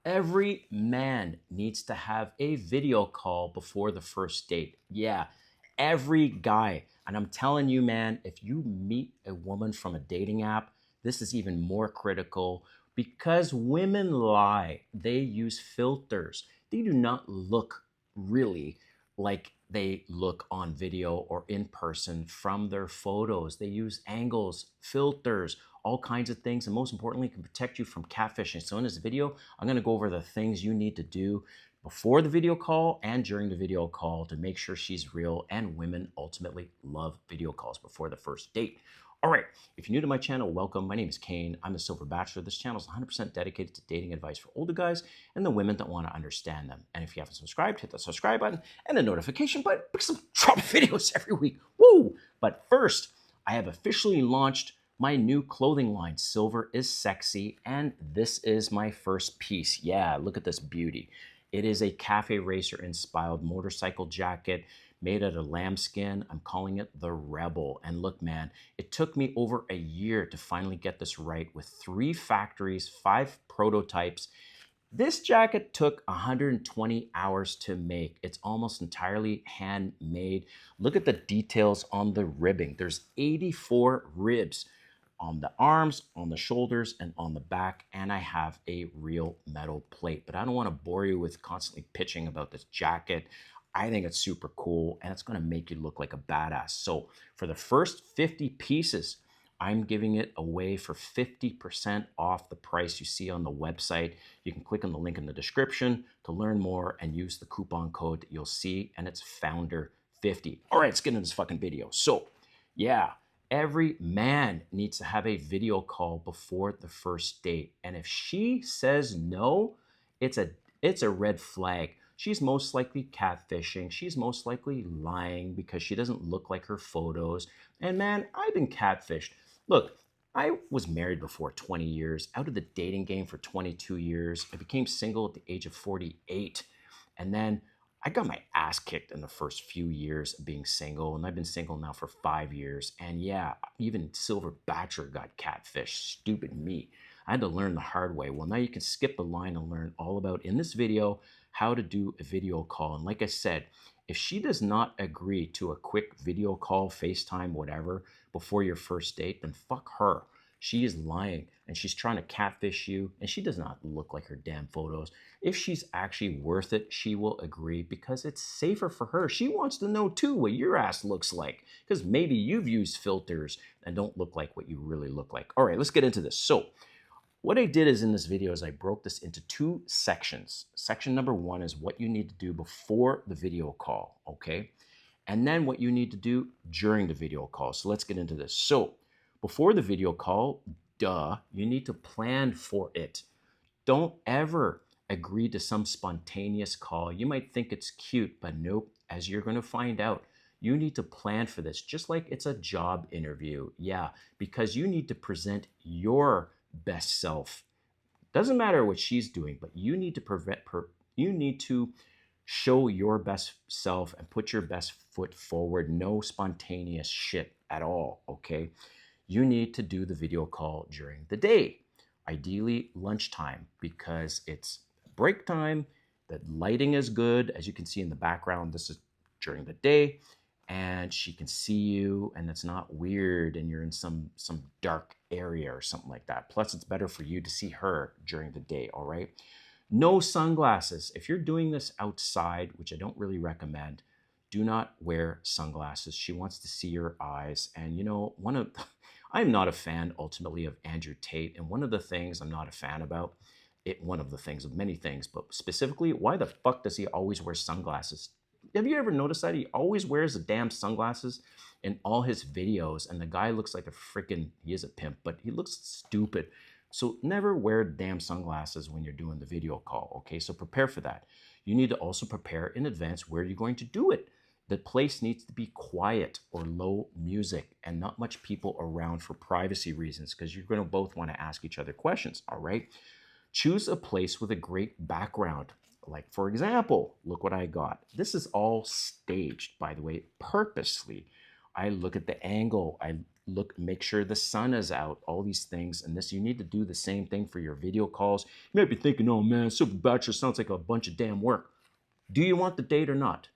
Every man needs to have a video call before the first date. Yeah, every guy. And I'm telling you, man, if you meet a woman from a dating app, this is even more critical because women lie. They use filters. They do not look really like they look on video or in person from their photos. They use angles, filters, all kinds of things, and most importantly, can protect you from catfishing. So in this video, I'm going to go over the things you need to do before the video call and during the video call to make sure she's real. And women ultimately love video calls before the first date. All right, if you're new to my channel, welcome. My name is Kane. I'm the Silver Bachelor. This channel is 100% dedicated to dating advice for older guys and the women that want to understand them. And if you haven't subscribed, hit the subscribe button and the notification button because I'm dropping videos every week. Woo! But first, I have officially launched my new clothing line, Silver is Sexy, and this is my first piece. Yeah, look at this beauty. It is a cafe racer inspired motorcycle jacket made out of lambskin. I'm calling it the Rebel. And look, man, it took me over a year to finally get this right with 3 factories, 5 prototypes. This jacket took 120 hours to make. It's almost entirely handmade. Look at the details on the ribbing. There's 84 ribs on the arms, on the shoulders, and on the back, and I have a real metal plate. But I don't want to bore you with constantly pitching about this jacket. I think it's super cool, and it's going to make you look like a badass. So for the first 50 pieces, I'm giving it away for 50% off the price you see on the website. You can click on the link in the description to learn more and use the coupon code that you'll see, and it's Founder50. All right, let's get into this fucking video. So, yeah, every man needs to have a video call before the first date. And if she says no, it's a red flag. She's most likely catfishing. She's most likely lying because she doesn't look like her photos. And man, I've been catfished. Look, I was married before 20 years, out of the dating game for 22 years. I became single at the age of 48. And then I got my ass kicked in the first few years of being single, and I've been single now for 5 years. And yeah, even Silver Bachelor got catfished. Stupid me. I had to learn the hard way. Well, now you can skip the line and learn all about in this video how to do a video call. And like I said, if she does not agree to a quick video call, FaceTime, whatever, before your first date, then fuck her. She is lying and she's trying to catfish you, and she does not look like her damn photos. If she's actually worth it, she will agree because it's safer for her. She wants to know too what your ass looks like because maybe you've used filters and don't look like what you really look like. All right, let's get into this. So, what I did is in this video is I broke this into 2 sections. Section number 1 is what you need to do before the video call, okay? And then what you need to do during the video call. So let's get into this. So before the video call, you need to plan for it. Don't ever agree to some spontaneous call. You might think it's cute, but nope, as you're going to find out, you need to plan for this, just like it's a job interview. Yeah, because you need to present your best self. Doesn't matter what she's doing, but you need to you need to show your best self and put your best foot forward. No spontaneous shit at all, okay? You need to do the video call during the day, ideally lunchtime, because it's break time. The lighting is good. As you can see in the background, this is during the day, and she can see you, and it's not weird, and you're in some dark area or something like that. Plus, it's better for you to see her during the day, all right? No sunglasses. If you're doing this outside, which I don't really recommend, do not wear sunglasses. She wants to see your eyes. And you know, I'm not a fan ultimately of Andrew Tate. And one of the things I'm not a fan about, one of the things of many things, but specifically, why the fuck does he always wear sunglasses? Have you ever noticed that? He always wears the damn sunglasses in all his videos. And the guy looks like a freaking, he is a pimp, but he looks stupid. So never wear damn sunglasses when you're doing the video call, okay? So prepare for that. You need to also prepare in advance where you're going to do it. The place needs to be quiet or low music and not much people around for privacy reasons because you're going to both want to ask each other questions, all right? Choose a place with a great background. Like, for example, look what I got. This is all staged, by the way, purposely. I look at the angle. I look, make sure the sun is out, all these things. And this, you need to do the same thing for your video calls. You might be thinking, oh man, Super Bachelor sounds like a bunch of damn work. Do you want the date or not?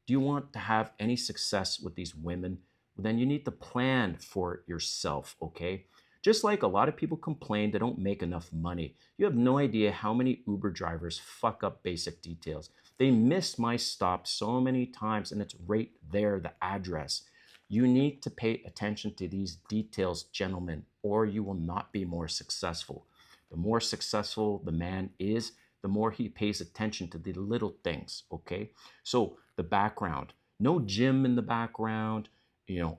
Do you want to have any success with these women? Then you need to plan for yourself, okay? Just like a lot of people complain they don't make enough money. You have no idea how many Uber drivers fuck up basic details. They miss my stop so many times, and it's right there, the address. You need to pay attention to these details, gentlemen, or you will not be more successful. The more successful the man is, the more he pays attention to the little things, okay? So the background, no gym in the background.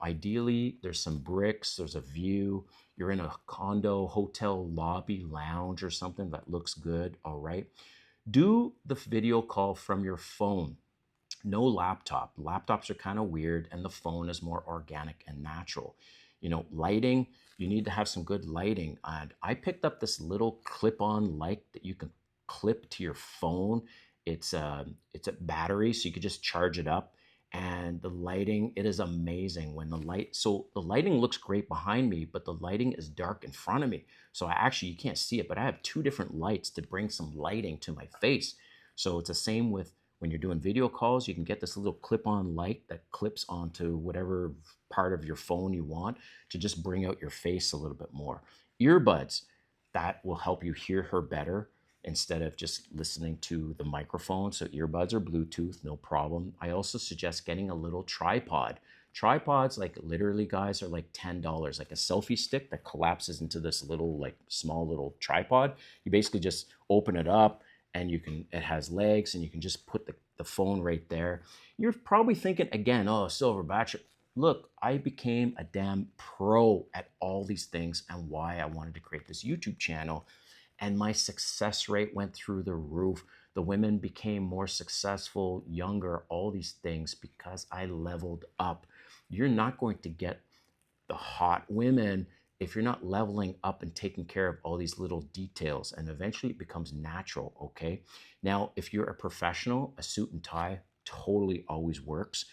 Ideally, there's some bricks, there's a view. You're in a condo, hotel, lobby, lounge, or something that looks good, all right? Do the video call from your phone. No laptop. Laptops are kind of weird, and the phone is more organic and natural. Lighting, you need to have some good lighting. And I picked up this little clip-on light that you can clip to your phone. It's a battery, so you could just charge it up. And the lighting, it is amazing when so the lighting looks great behind me, but the lighting is dark in front of me. So you can't see it, but I have two different lights to bring some lighting to my face. So it's the same with when you're doing video calls. You can get this little clip-on light that clips onto whatever part of your phone you want to just bring out your face a little bit more. Earbuds, that will help you hear her better instead of just listening to the microphone. So earbuds or Bluetooth, no problem. I also suggest getting a little tripod. Tripods, like literally, guys, are like $10, like a selfie stick that collapses into this little, like small little tripod. You basically just open it up, and it has legs, and you can just put the phone right there. You're probably thinking again, oh, Silver Bachelor. Look, I became a damn pro at all these things, and why I wanted to create this YouTube channel. And my success rate went through the roof. The women became more successful, younger, all these things because I leveled up. You're not going to get the hot women if you're not leveling up and taking care of all these little details, and eventually it becomes natural, okay? Now, if you're a professional, a suit and tie totally always works.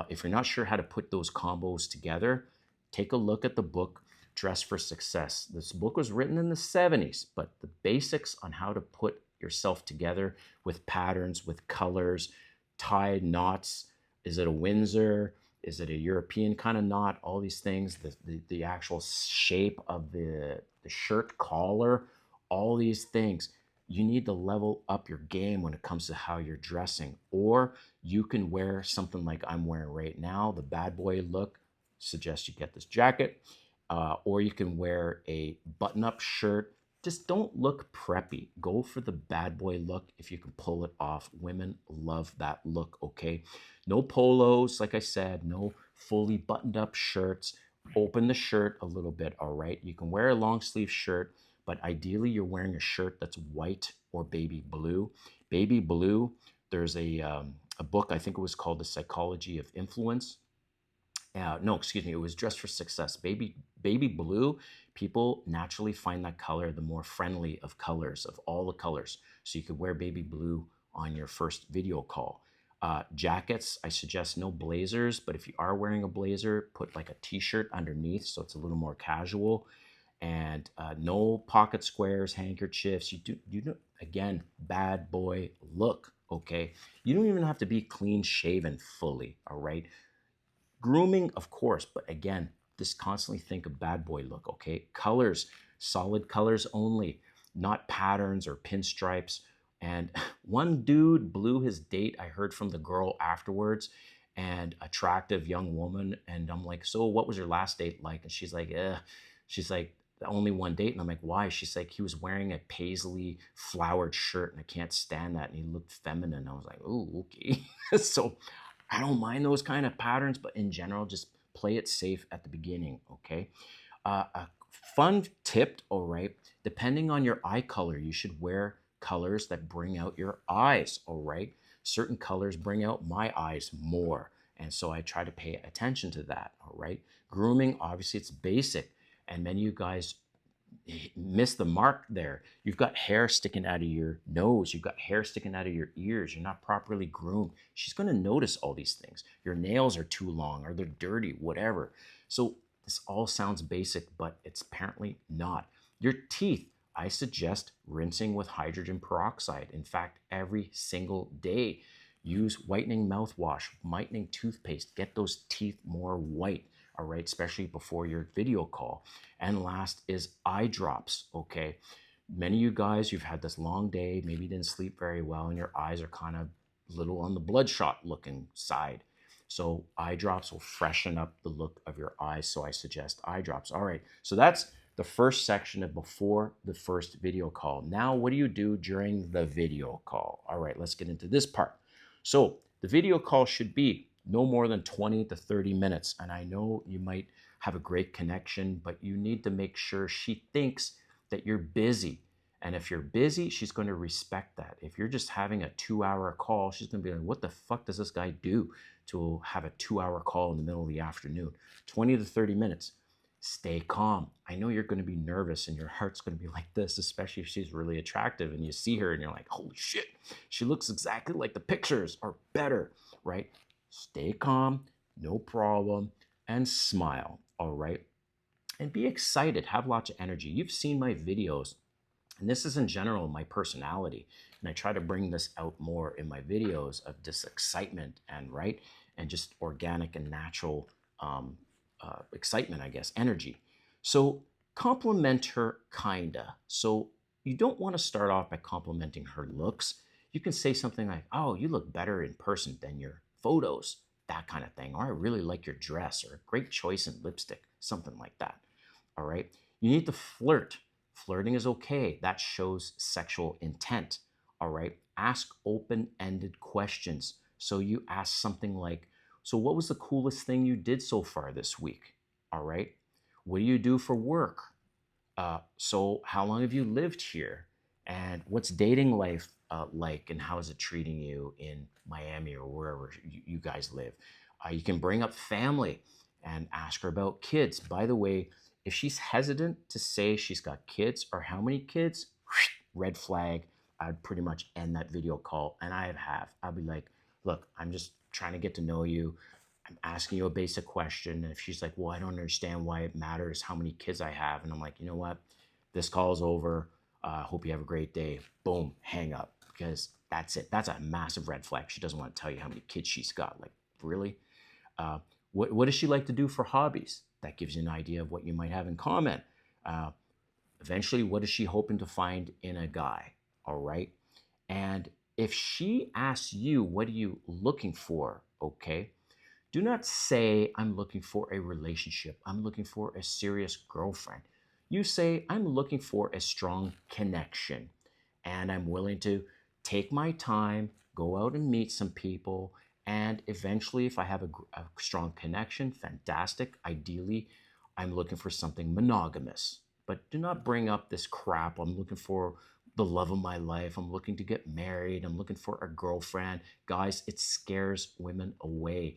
If you're not sure how to put those combos together, take a look at the book, Dress for Success. This book was written in the 70s, but the basics on how to put yourself together with patterns, with colors, tie knots. Is it a Windsor? Is it a European kind of knot? All these things, the actual shape of the shirt collar, all these things. You need to level up your game when it comes to how you're dressing. Or you can wear something like I'm wearing right now, the bad boy look. Suggest you get this jacket. Or you can wear a button-up shirt. Just don't look preppy. Go for the bad boy look if you can pull it off. Women love that look, okay? No polos, like I said, no fully buttoned up shirts. Open the shirt a little bit, all right? You can wear a long sleeve shirt, but ideally you're wearing a shirt that's white or baby blue. Baby blue, there's a book, I think it was called The Psychology of Influence. No, excuse me, it was Dress for Success. Baby blue, people naturally find that color the more friendly of colors, of all the colors. So you could wear baby blue on your first video call. Jackets, I suggest no blazers, but if you are wearing a blazer, put like a t-shirt underneath so it's a little more casual. And no pocket squares, handkerchiefs. You do again, bad boy look, okay? You don't even have to be clean shaven fully, all right? Grooming, of course, but again, just constantly think of bad boy look, okay? Colors, solid colors only, not patterns or pinstripes. And one dude blew his date, I heard from the girl afterwards, and attractive young woman. And I'm like, so what was your last date like? And she's like, only one date. And I'm like, why? She's like, he was wearing a paisley flowered shirt and I can't stand that. And he looked feminine. I was like, oh, okay. So I don't mind those kind of patterns, but in general, just play it safe at the beginning, okay? A fun tip, all right, depending on your eye color, you should wear colors that bring out your eyes, all right? Certain colors bring out my eyes more, and so I try to pay attention to that, all right? Grooming, obviously, it's basic, and many of you guys miss the mark there. You've got hair sticking out of your nose. You've got hair sticking out of your ears. You're not properly groomed. She's going to notice all these things. Your nails are too long or they're dirty, whatever. So This all sounds basic, but it's apparently not. Your teeth, I suggest rinsing with hydrogen peroxide. In fact, every single day. Use whitening mouthwash, whitening toothpaste. Get those teeth more white, all right, especially before your video call. And last is eye drops, okay? Many of you guys, you've had this long day, maybe you didn't sleep very well, and your eyes are kind of little on the bloodshot looking side. So eye drops will freshen up the look of your eyes. So I suggest eye drops. All right. So that's the first section of before the first video call. Now, what do you do during the video call? All right, let's get into this part. So the video call should be no more than 20 to 30 minutes. And I know you might have a great connection, but you need to make sure she thinks that you're busy. And if you're busy, she's going to respect that. If you're just having a 2-hour call, she's going to be like, what the fuck does this guy do to have a 2-hour call in the middle of the afternoon? 20 to 30 minutes. Stay calm. I know you're going to be nervous and your heart's going to be like this, especially if she's really attractive and you see her and you're like, holy shit, she looks exactly like the pictures or better, right? Stay calm, no problem, and smile, all right? And be excited, have lots of energy. You've seen my videos, and this is in general my personality. And I try to bring this out more in my videos of this excitement and right, and just organic and natural excitement, I guess, energy. So compliment her kinda. So you don't want to start off by complimenting her looks. You can say something like, oh, you look better in person than your photos, that kind of thing. Or I really like your dress, or great choice in lipstick, something like that. All right. You need to flirt. Flirting is okay. That shows sexual intent. All right. Ask open-ended questions. So you ask something like, so what was the coolest thing you did so far this week? All right. What do you do for work? So how long have you lived here? And what's dating life like? And how is it treating you in Miami or wherever you guys live? You can bring up family and ask her about kids. By the way, if she's hesitant to say she's got kids or how many kids, red flag. I'd pretty much end that video call. And I have. I'll be like, look, I'm just trying to get to know you. I'm asking you a basic question. And if she's like, well, I don't understand why it matters how many kids I have. And I'm like, you know what? This call's over. Hope you have a great day. Boom, hang up. Because that's it. That's a massive red flag. She doesn't want to tell you how many kids she's got. Like, really? What does she like to do for hobbies? That gives you an idea of what you might have in common. Eventually, what is she hoping to find in a guy? All right. And if she asks you, what are you looking for? Okay. Do not say, I'm looking for a relationship. I'm looking for a serious girlfriend. You say, I'm looking for a strong connection. And I'm willing to take my time, go out and meet some people. And eventually, if I have a strong connection, fantastic. Ideally, I'm looking for something monogamous. But do not bring up this crap. I'm looking for the love of my life. I'm looking to get married. I'm looking for a girlfriend. Guys, it scares women away.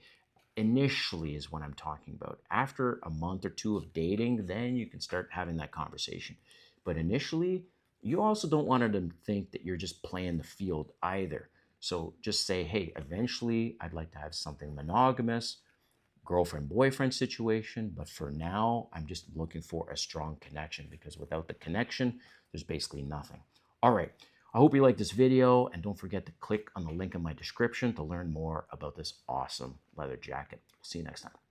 Initially is what I'm talking about. After a month or two of dating, then you can start having that conversation. But initially, you also don't want her to think that you're just playing the field either. So just say, hey, eventually I'd like to have something monogamous, girlfriend-boyfriend situation, but for now, I'm just looking for a strong connection, because without the connection, there's basically nothing. All right, I hope you like this video, and don't forget to click on the link in my description to learn more about this awesome leather jacket. See you next time.